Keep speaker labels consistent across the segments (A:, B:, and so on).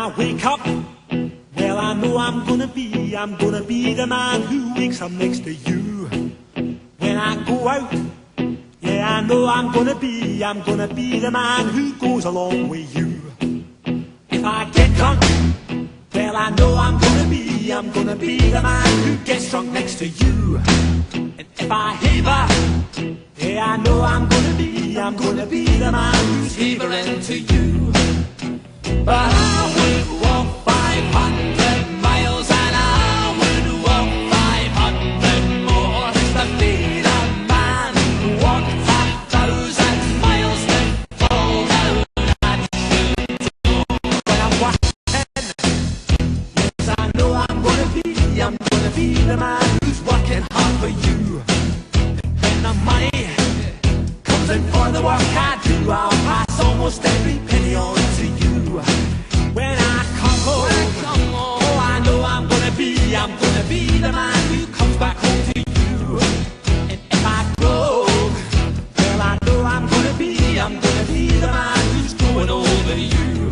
A: I wake up, well I know I'm gonna be the man who wakes up next to you. When I go out, yeah I know I'm gonna be the man who goes along with you. If I get drunk, well I know I'm gonna be the man who gets drunk next to you. And if I haver, yeah I know I'm gonna be the man who's havering to you. But I would walk 500 miles and I would walk 500 more to be the man who walked 1,000 miles to fall down at your door. When I'm walking, yes I know I'm gonna be the man who's working hard for you. And when the money comes in for the work I do, I'll pass almost every penny on to you. When I come home, oh I know I'm gonna be the man who comes back home to you. And if I grow, well I know I'm gonna be the man who's growing over you.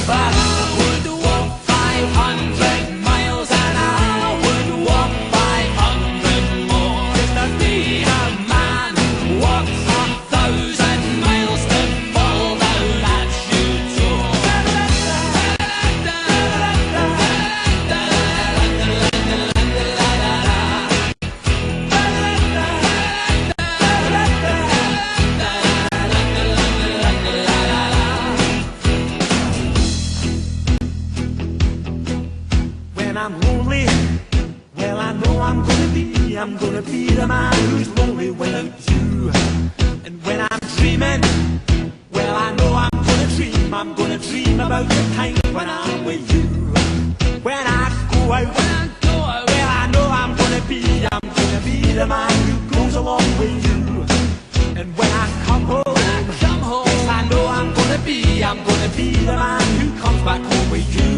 A: But I would walk 500 miles and I would walk 500 more just to be the man who walks 1,000 miles to fall down at your door. When I'm lonely, well I know I'm gonna be the man who's lonely without you. And when I'm dreaming, well I know I'm gonna dream about the time when I'm with you. When I go out, well I know I'm gonna be the man who goes along with you. And when I come home, yes I know I'm gonna be the man who comes back home with you.